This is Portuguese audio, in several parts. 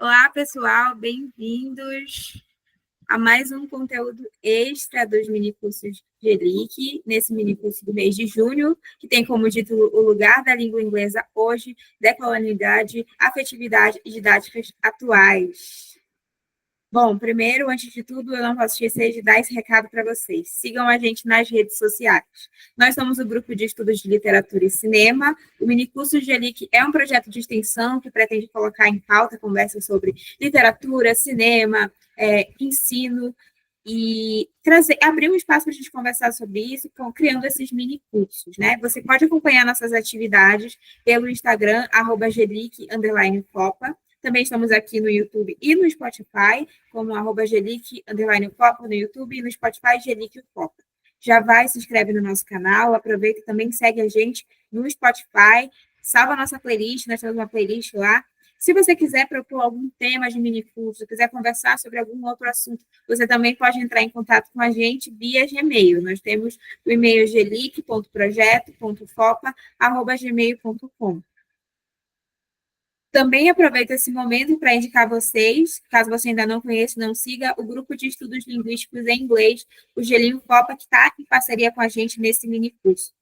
Olá, pessoal, bem-vindos a mais um conteúdo extra dos minicursos GELIC, nesse minicurso do mês de junho, que tem como título O Lugar da Língua Inglesa Hoje, Decolonialidade, Afetividade e Didáticas Atuais. Bom, primeiro, antes de tudo, eu não posso esquecer de dar esse recado para vocês. Sigam a gente nas redes sociais. Nós somos o grupo de estudos de literatura e cinema. O Minicurso GELIC é um projeto de extensão que pretende colocar em pauta conversas sobre literatura, cinema, ensino, e abrir um espaço para a gente conversar sobre isso, criando esses mini-cursos, né? Você pode acompanhar nossas atividades pelo Instagram, @gelic_copa. Também estamos aqui no YouTube e no Spotify, como @gelic_copa no YouTube e no Spotify, Gelic_copa. Já vai, se inscreve no nosso canal, aproveita e também segue a gente no Spotify, salva a nossa playlist, nós temos uma playlist lá. Se você quiser propor algum tema de minicurso, quiser conversar sobre algum outro assunto, você também pode entrar em contato com a gente via Gmail. Nós temos o e-mail gelic.projeto.fopa@gmail.com. Também aproveito esse momento para indicar vocês, caso você ainda não conheça, não siga, o grupo de estudos linguísticos em inglês, o Gelinho Copa, que está em parceria com a gente nesse minicurso.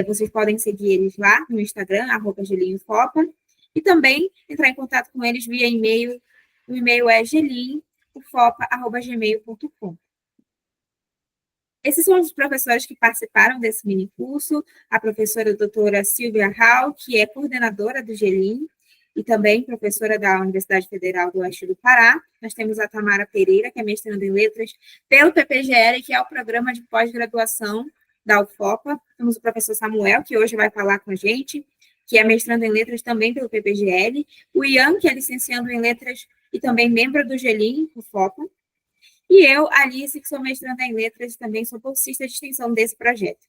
Vocês podem seguir eles lá no Instagram, @gelinhocopa, e também entrar em contato com eles via e-mail. O e-mail é gelinhocopa@gmail.com. Esses são os professores que participaram desse minicurso, a professora doutora Silvia Hall, que é coordenadora do Gelim, e também professora da Universidade Federal do Oeste do Pará. Nós temos a Tamara Pereira, que é mestranda em letras pelo PPGL, que é o programa de pós-graduação da UFOPA. Temos o professor Samuel, que hoje vai falar com a gente, que é mestrando em letras também pelo PPGL. O Ian, que é licenciando em letras e também membro do Gelim, UFOPA. E eu, Alice, que sou mestranda em letras e também sou bolsista de extensão desse projeto.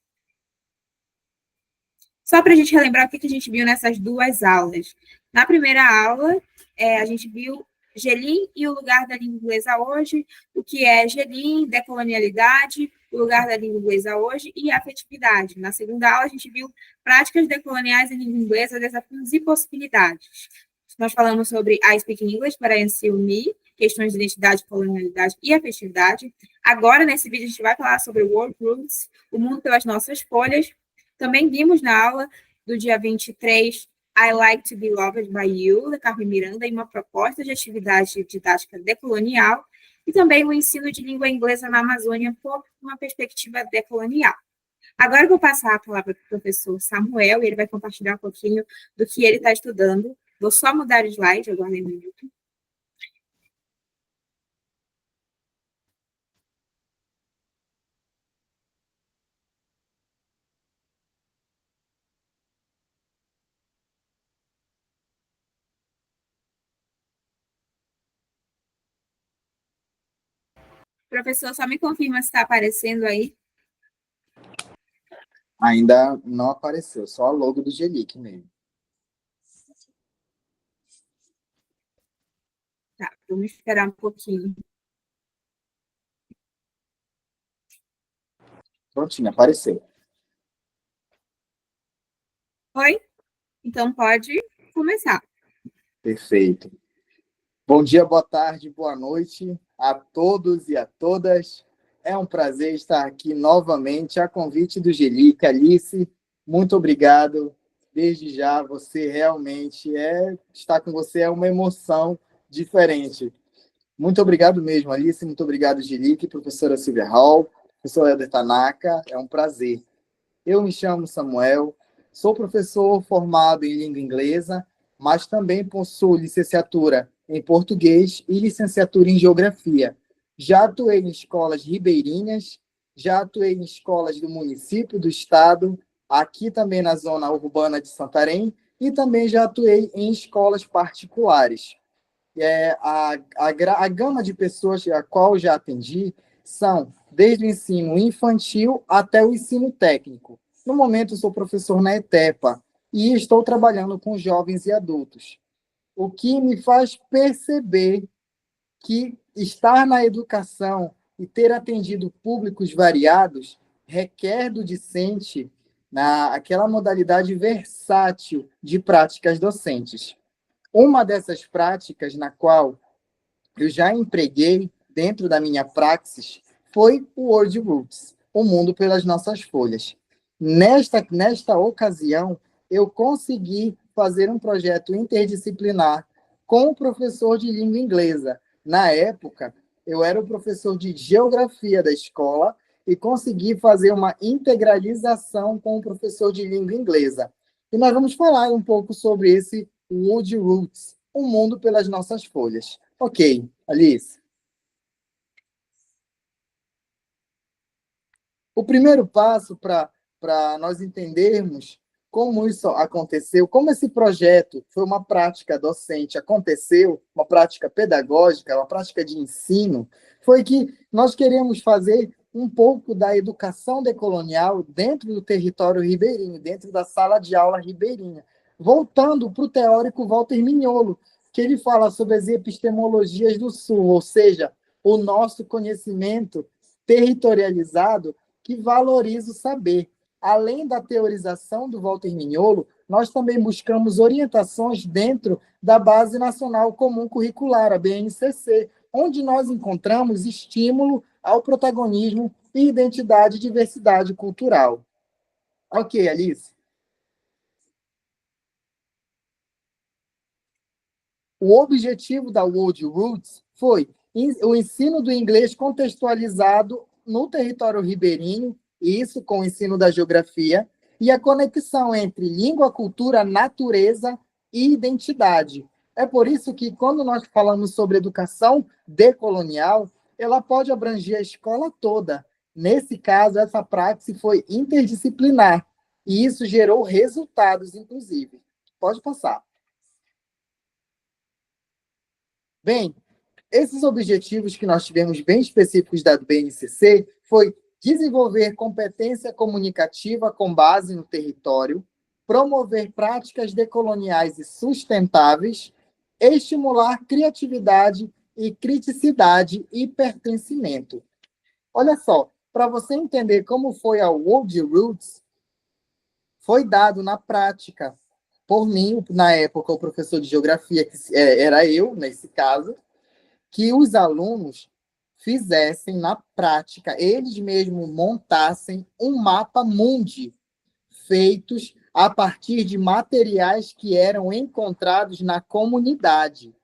Só para a gente relembrar o que a gente viu nessas duas aulas. Na primeira aula, a gente viu Gelim e o lugar da língua inglesa hoje, o que é Gelim, decolonialidade, o lugar da língua inglesa hoje e afetividade. Na segunda aula, a gente viu práticas decoloniais em língua inglesa, desafios e possibilidades. Nós falamos sobre I Speak English, but I Am Still Me, questões de identidade, colonialidade e afetividade. Agora, nesse vídeo, a gente vai falar sobre World Roots, o mundo pelas nossas folhas. Também vimos na aula do dia 23, I Like to Be Loved by You, da Carmen Miranda, em uma proposta de atividade didática decolonial, e também o ensino de língua inglesa na Amazônia por uma perspectiva decolonial. Agora eu vou passar a palavra para o professor Samuel, e ele vai compartilhar um pouquinho do que ele está estudando. Vou só mudar o slide, aguardem um minuto. Professor, só me confirma se está aparecendo aí. Ainda não apareceu, só a logo do Gelic mesmo. Tá, vamos esperar um pouquinho. Prontinho, apareceu. Oi? Então pode começar. Perfeito. Bom dia, boa tarde, boa noite a todos e a todas. É um prazer estar aqui novamente a convite do Gelic. Alice, muito obrigado. Desde já, você realmente estar com você é uma emoção diferente. Muito obrigado mesmo, Alice. Muito obrigado, Gelic, professora Silvia Hall, professor Helder Tanaka. É um prazer. Eu me chamo Samuel, sou professor formado em língua inglesa, mas também possuo licenciatura em português e licenciatura em geografia. Já atuei em escolas ribeirinhas, já atuei em escolas do município, do estado, aqui também na zona urbana de Santarém, e também já atuei em escolas particulares. A gama de pessoas a qual já atendi são desde o ensino infantil até o ensino técnico. No momento, sou professor na ETEPA e estou trabalhando com jovens e adultos, o que me faz perceber que estar na educação e ter atendido públicos variados requer do discente aquela modalidade versátil de práticas docentes. Uma dessas práticas na qual eu já empreguei dentro da minha praxis foi o World Roots, o mundo pelas nossas folhas. Nesta ocasião, eu consegui fazer um projeto interdisciplinar com o professor de língua inglesa. Na época, eu era o professor de geografia da escola e consegui fazer uma integralização com o professor de língua inglesa. E nós vamos falar um pouco sobre esse World Roots, o mundo pelas nossas folhas. Ok, Alice. O primeiro passo para nós entendermos como isso aconteceu, como esse projeto foi uma prática docente, aconteceu, uma prática pedagógica, uma prática de ensino, foi que nós queremos fazer um pouco da educação decolonial dentro do território ribeirinho, dentro da sala de aula ribeirinha. Voltando para o teórico Walter Mignolo, que ele fala sobre as epistemologias do Sul, ou seja, o nosso conhecimento territorializado que valoriza o saber. Além da teorização do Walter Mignolo, nós também buscamos orientações dentro da Base Nacional Comum Curricular, a BNCC, onde nós encontramos estímulo ao protagonismo e identidade e diversidade cultural. Ok, Alice? O objetivo da World Roots foi o ensino do inglês contextualizado no território ribeirinho, isso com o ensino da geografia, e a conexão entre língua, cultura, natureza e identidade. É por isso que, quando nós falamos sobre educação decolonial, ela pode abranger a escola toda. Nesse caso, essa prática foi interdisciplinar, e isso gerou resultados, inclusive. Pode passar. Bem, esses objetivos que nós tivemos bem específicos da BNCC foi desenvolver competência comunicativa com base no território, promover práticas decoloniais e sustentáveis, estimular criatividade e criticidade e pertencimento. Olha só, para você entender como foi a World Roots, foi dado na prática por mim, na época, o professor de geografia, que era eu, nesse caso, que os alunos fizessem na prática, eles mesmos montassem um mapa mundi, feitos a partir de materiais que eram encontrados na comunidade.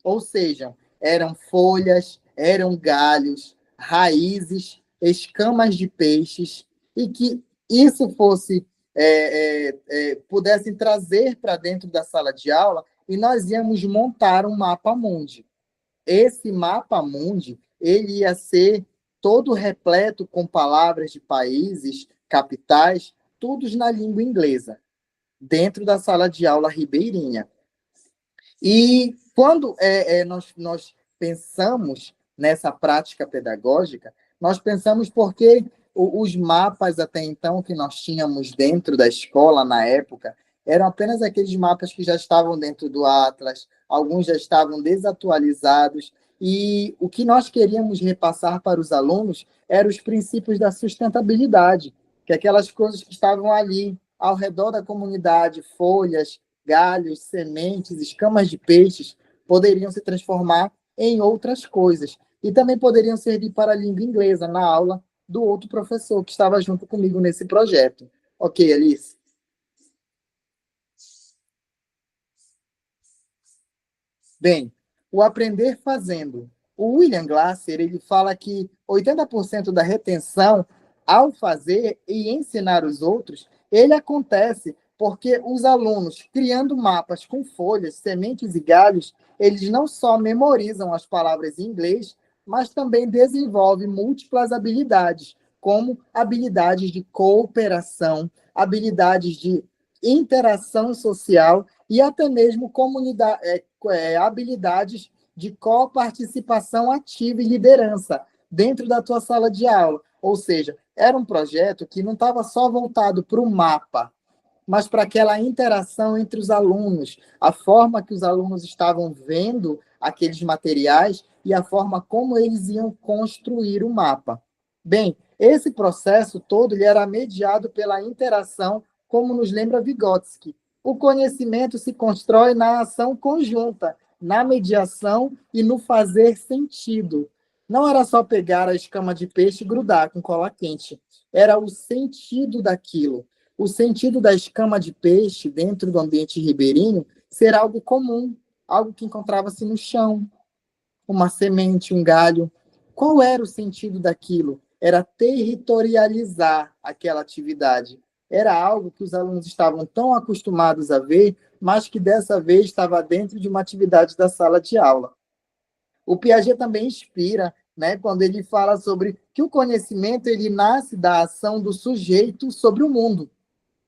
Ou seja, eram folhas, eram galhos, raízes, escamas de peixes, e que isso fosse pudessem trazer para dentro da sala de aula, e nós íamos montar um mapa mundi. Esse mapa mundi, ele ia ser todo repleto com palavras de países, capitais, todos na língua inglesa, dentro da sala de aula ribeirinha. E quando nós pensamos nessa prática pedagógica, nós pensamos porque os mapas até então que nós tínhamos dentro da escola na época eram apenas aqueles mapas que já estavam dentro do Atlas, alguns já estavam desatualizados, e o que nós queríamos repassar para os alunos eram os princípios da sustentabilidade, que aquelas coisas que estavam ali ao redor da comunidade, folhas, galhos, sementes, escamas de peixes, poderiam se transformar em outras coisas. E também poderiam servir para a língua inglesa, na aula do outro professor que estava junto comigo nesse projeto. Ok, Alice? Bem, o aprender fazendo. O William Glasser, ele fala que 80% da retenção ao fazer e ensinar os outros, ele acontece porque os alunos, criando mapas com folhas, sementes e galhos, eles não só memorizam as palavras em inglês, mas também desenvolvem múltiplas habilidades, como habilidades de cooperação, habilidades de interação social e até mesmo habilidades de coparticipação ativa e liderança dentro da tua sala de aula. Ou seja, era um projeto que não estava só voltado para o mapa, mas para aquela interação entre os alunos, a forma que os alunos estavam vendo aqueles materiais e a forma como eles iam construir o mapa. Bem, esse processo todo ele era mediado pela interação, como nos lembra Vygotsky, O conhecimento se constrói na ação conjunta, na mediação e no fazer sentido. Não era só pegar a escama de peixe e grudar com cola quente. Era o sentido daquilo. O sentido da escama de peixe dentro do ambiente ribeirinho ser algo comum, algo que encontrava-se no chão, uma semente, um galho. Qual era o sentido daquilo? Era territorializar aquela atividade. Era algo que os alunos estavam tão acostumados a ver, mas que dessa vez estava dentro de uma atividade da sala de aula. O Piaget também inspira, né, quando ele fala sobre que o conhecimento ele nasce da ação do sujeito sobre o mundo.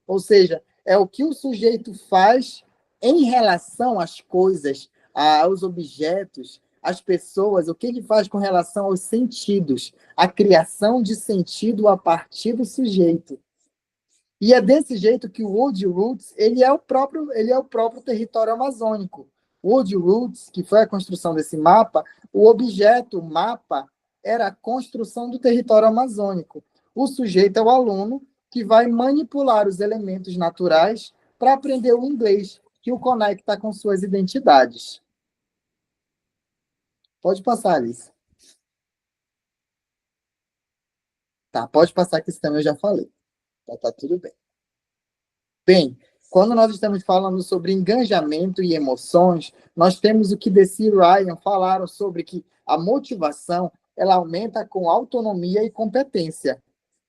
Ou seja, é o que o sujeito faz em relação às coisas, aos objetos, às pessoas, o que ele faz com relação aos sentidos, a criação de sentido a partir do sujeito. E é desse jeito que o Wood Roots ele é o próprio território amazônico. Wood Roots, que foi a construção desse mapa, o objeto, o mapa, era a construção do território amazônico. O sujeito é o aluno que vai manipular os elementos naturais para aprender o inglês, que o conecta com suas identidades. Pode passar, Alice. Tá, pode passar que esse também eu já falei. Tá tudo bem. Bem, quando nós estamos falando sobre engajamento e emoções, nós temos o que Deci e Ryan falaram sobre que a motivação ela aumenta com autonomia e competência.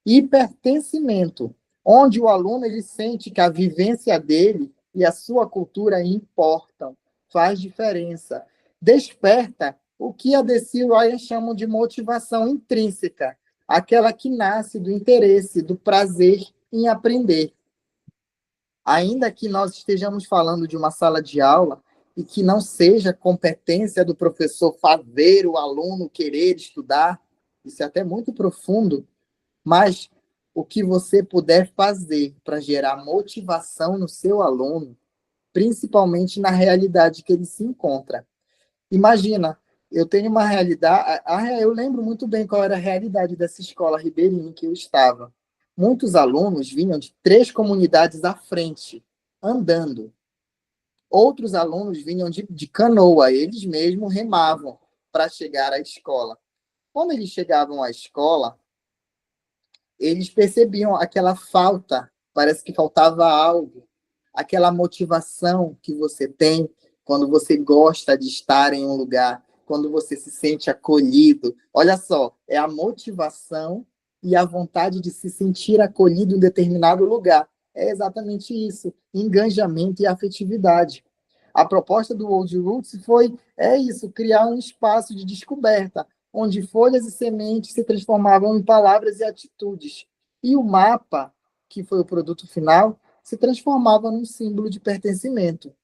E pertencimento, onde o aluno ele sente que a vivência dele e a sua cultura importam, faz diferença. Desperta o que a Deci e Ryan chamam de motivação intrínseca, aquela que nasce do interesse, do prazer em aprender. Ainda que nós estejamos falando de uma sala de aula e que não seja competência do professor fazer o aluno querer estudar, isso é até muito profundo, mas o que você puder fazer para gerar motivação no seu aluno, principalmente na realidade que ele se encontra. Imagina, eu tenho uma realidade, eu lembro muito bem qual era a realidade dessa escola ribeirinha em que eu estava. Muitos alunos vinham de 3 comunidades à frente, andando. Outros alunos vinham de canoa, eles mesmos remavam para chegar à escola. Quando eles chegavam à escola, eles percebiam aquela falta, parece que faltava algo, aquela motivação que você tem quando você gosta de estar em um lugar, quando você se sente acolhido. Olha só, é a motivação e a vontade de se sentir acolhido em determinado lugar. É exatamente isso, engajamento e afetividade. A proposta do Old Roots é isso, criar um espaço de descoberta, onde folhas e sementes se transformavam em palavras e atitudes. E o mapa, que foi o produto final, se transformava num símbolo de pertencimento.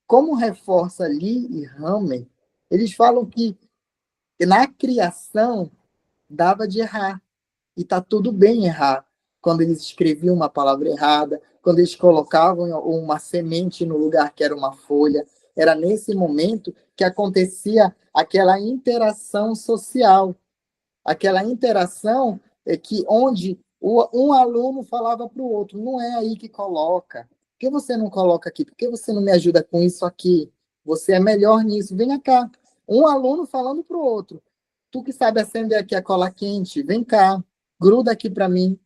Como reforça Lee e Hammer, eles falam que na criação dava de errar. E está tudo bem errar. Quando eles escreviam uma palavra errada, quando eles colocavam uma semente no lugar que era uma folha, era nesse momento que acontecia aquela interação social, aquela interação onde um aluno falava para o outro, não é aí que coloca. Por que você não coloca aqui? Por que você não me ajuda com isso aqui? Você é melhor nisso. Venha cá. Um aluno falando para o outro. Tu que sabe acender aqui a cola quente, vem cá, gruda aqui para mim.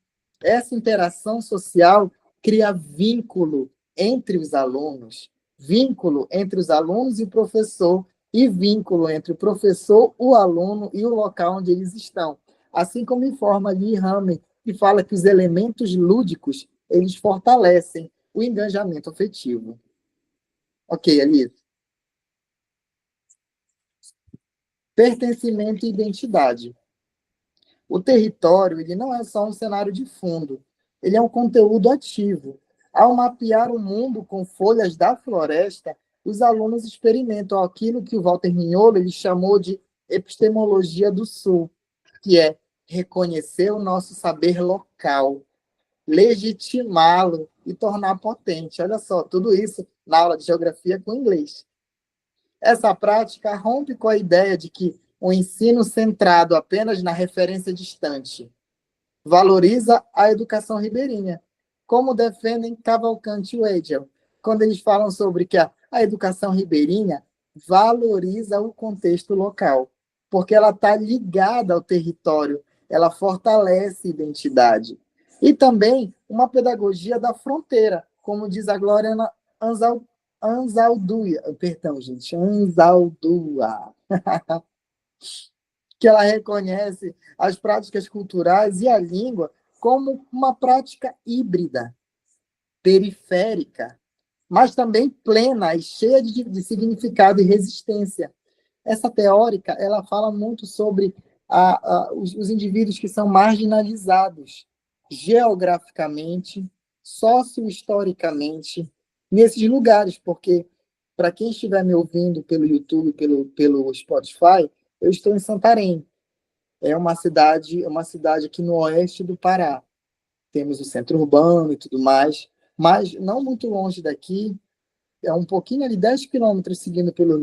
Essa interação social cria vínculo entre os alunos, vínculo entre os alunos e o professor, e vínculo entre o professor, o aluno e o local onde eles estão. Assim como informa Lee Hammer, que fala que os elementos lúdicos, eles fortalecem o engajamento afetivo. Ok, Alice? Pertencimento e identidade. O território ele não é só um cenário de fundo, ele é um conteúdo ativo. Ao mapear o mundo com folhas da floresta, os alunos experimentam aquilo que o Walter Mignolo ele chamou de epistemologia do sul, que é reconhecer o nosso saber local, legitimá-lo e tornar potente. Olha só, tudo isso na aula de geografia com inglês. Essa prática rompe com a ideia de que o ensino centrado apenas na referência distante valoriza a educação ribeirinha, como defendem Cavalcante e Weigel. quando eles falam sobre que a educação ribeirinha valoriza o contexto local, porque ela está ligada ao território, ela fortalece a identidade. E também uma pedagogia da fronteira, como diz a Glória Anzaldúa, perdão, gente, Anzaldúa, que ela reconhece as práticas culturais e a língua como uma prática híbrida, periférica, mas também plena e cheia de significado e resistência. Essa teórica, ela fala muito sobre os indivíduos que são marginalizados geograficamente, sociohistoricamente, nesses lugares, porque, para quem estiver me ouvindo pelo YouTube, pelo Spotify, eu estou em Santarém. É uma cidade aqui no oeste do Pará. Temos o centro urbano e tudo mais, mas não muito longe daqui, é um pouquinho ali, 10 quilômetros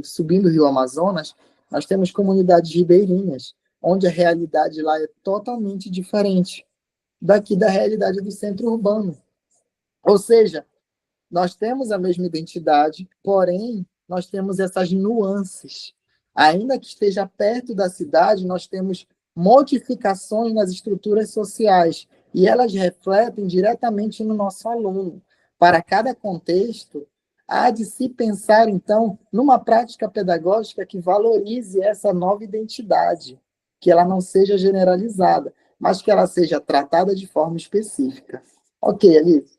subindo o Rio Amazonas, nós temos comunidades ribeirinhas, onde a realidade lá é totalmente diferente daqui da realidade do centro urbano. Ou seja, nós temos a mesma identidade, porém, nós temos essas nuances. Ainda que esteja perto da cidade, nós temos modificações nas estruturas sociais, e elas refletem diretamente no nosso aluno. Para cada contexto, há de se pensar, então, numa prática pedagógica que valorize essa nova identidade, que ela não seja generalizada, mas que ela seja tratada de forma específica. Ok, Alice?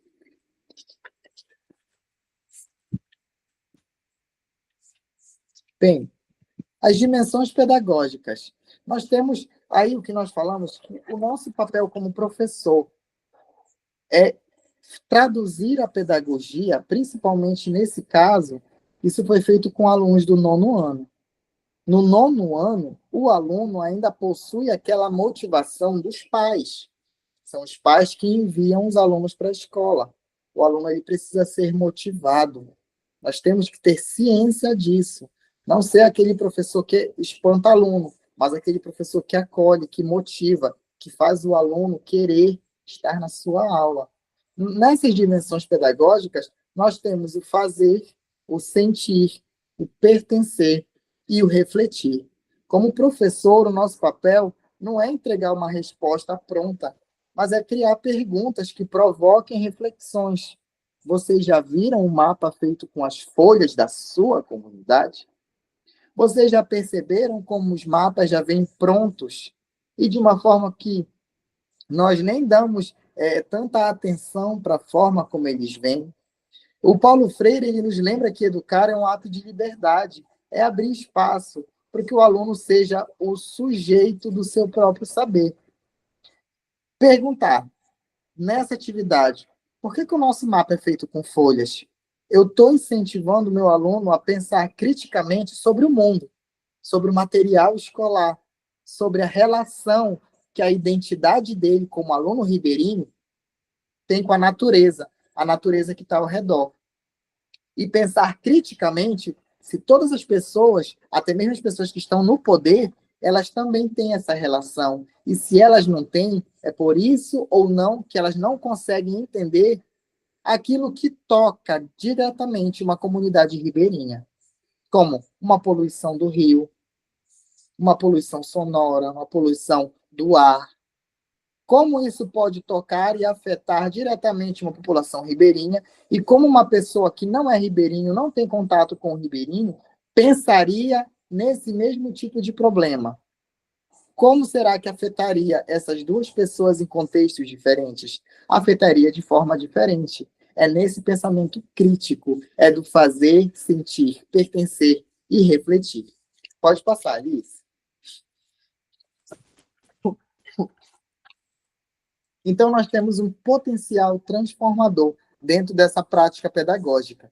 Bem, as dimensões pedagógicas. Nós temos aí o que nós falamos, que o nosso papel como professor é traduzir a pedagogia, principalmente nesse caso, isso foi feito com alunos do 9º ano. No 9º ano, o aluno ainda possui aquela motivação dos pais. São os pais que enviam os alunos para a escola. O aluno ele precisa ser motivado. Nós temos que ter ciência disso. Não ser aquele professor que espanta aluno, mas aquele professor que acolhe, que motiva, que faz o aluno querer estar na sua aula. Nessas dimensões pedagógicas, nós temos o fazer, o sentir, o pertencer e o refletir. Como professor, o nosso papel não é entregar uma resposta pronta, mas é criar perguntas que provoquem reflexões. Vocês já viram um mapa feito com as folhas da sua comunidade? Vocês já perceberam como os mapas já vêm prontos e de uma forma que nós nem damos tanta atenção para a forma como eles vêm? O Paulo Freire ele nos lembra que educar é um ato de liberdade, é abrir espaço para que o aluno seja o sujeito do seu próprio saber. Perguntar, nessa atividade, por que o nosso mapa é feito com folhas? Eu estou incentivando o meu aluno a pensar criticamente sobre o mundo, sobre o material escolar, sobre a relação que a identidade dele como aluno ribeirinho tem com a natureza que está ao redor. E pensar criticamente se todas as pessoas, até mesmo as pessoas que estão no poder, elas também têm essa relação. E se elas não têm, é por isso ou não que elas não conseguem entender aquilo que toca diretamente uma comunidade ribeirinha, como uma poluição do rio, uma poluição sonora, uma poluição do ar. Como isso pode tocar e afetar diretamente uma população ribeirinha e como uma pessoa que não é ribeirinho, não tem contato com o ribeirinho, pensaria nesse mesmo tipo de problema. Como será que afetaria essas duas pessoas em contextos diferentes? Afetaria de forma diferente. É nesse pensamento crítico, é do fazer, sentir, pertencer e refletir. Pode passar, Alice. Então, nós temos um potencial transformador dentro dessa prática pedagógica.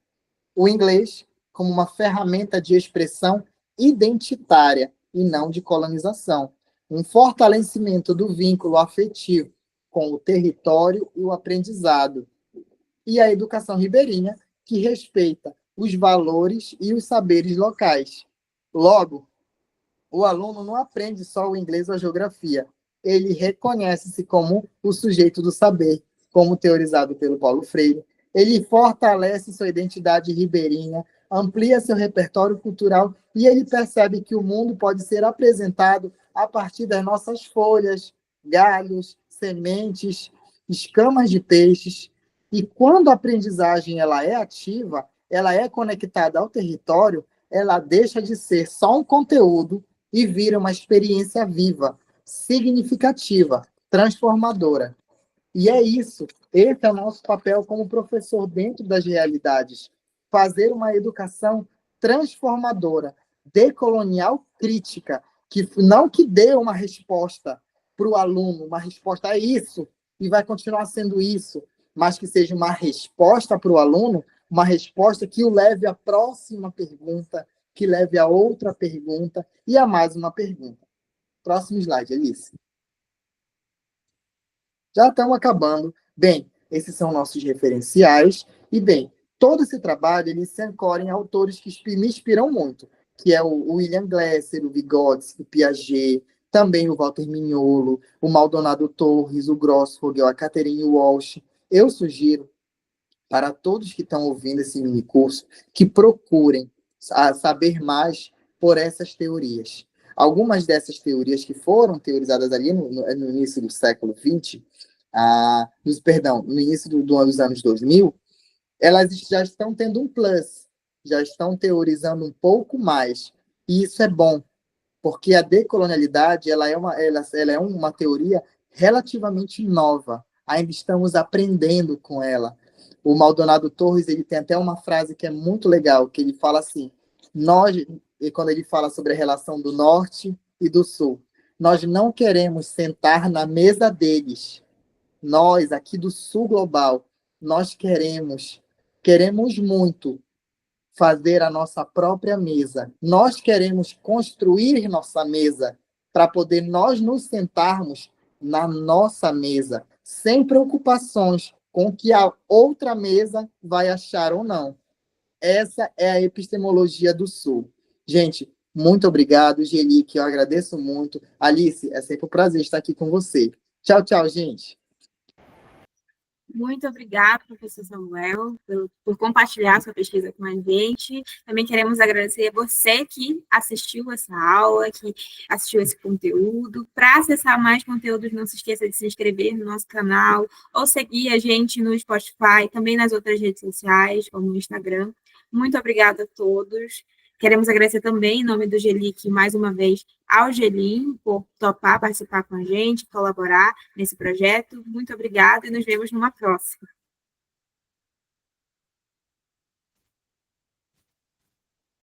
O inglês como uma ferramenta de expressão identitária e não de colonização. Um fortalecimento do vínculo afetivo com o território e o aprendizado. E a educação ribeirinha, que respeita os valores e os saberes locais. Logo, o aluno não aprende só o inglês ou a geografia, ele reconhece-se como o sujeito do saber, como teorizado pelo Paulo Freire. ele fortalece sua identidade ribeirinha, amplia seu repertório cultural e ele percebe que o mundo pode ser apresentado a partir das nossas folhas, galhos, sementes, escamas de peixes. E quando a aprendizagem ela é ativa, ela é conectada ao território, ela deixa de ser só um conteúdo e vira uma experiência viva, significativa, transformadora. E é isso, esse é o nosso papel como professor dentro das realidades, fazer uma educação transformadora, decolonial crítica, que não que dê uma resposta para o aluno, uma resposta é isso, e vai continuar sendo isso, mas que seja uma resposta para o aluno, uma resposta que o leve à próxima pergunta, que leve a outra pergunta e a mais uma pergunta. Próximo slide, Alice. Já estamos acabando. Bem, esses são nossos referenciais. E, bem, todo esse trabalho ele se ancora em autores que me inspiram muito, que é o William Glasser, o Vygotsky, o Piaget, também o Walter Mignolo, o Maldonado Torres, o Grossfogel, a Catherine Walsh. Eu sugiro para todos que estão ouvindo esse mini curso que procurem saber mais por essas teorias. Algumas dessas teorias que foram teorizadas ali no início do século XX, no início dos anos 2000, elas já estão tendo um plus, já estão teorizando um pouco mais. E isso é bom, porque a decolonialidade ela é uma teoria relativamente nova. Ainda estamos aprendendo com ela. O Maldonado Torres ele tem até uma frase que é muito legal, que ele fala assim, quando ele fala sobre a relação do norte e do sul, nós não queremos sentar na mesa deles. Nós, aqui do sul global, nós queremos muito fazer a nossa própria mesa. Nós queremos construir nossa mesa para poder nós nos sentarmos na nossa mesa, sem preocupações com o que a outra mesa vai achar ou não. Essa é a epistemologia do Sul. Gente, muito obrigado, Geli, que eu agradeço muito. Alice, é sempre um prazer estar aqui com você. Tchau, tchau, gente. Muito obrigada, professor Samuel, por compartilhar sua pesquisa com a gente. Também queremos agradecer a você que assistiu essa aula, que assistiu esse conteúdo. Para acessar mais conteúdos, não se esqueça de se inscrever no nosso canal ou seguir a gente no Spotify, também nas outras redes sociais, como no Instagram. Muito obrigada a todos. Queremos agradecer também, em nome do GELIC, mais uma vez, ao Gelim, por topar participar com a gente, colaborar nesse projeto. Muito obrigada e nos vemos numa próxima.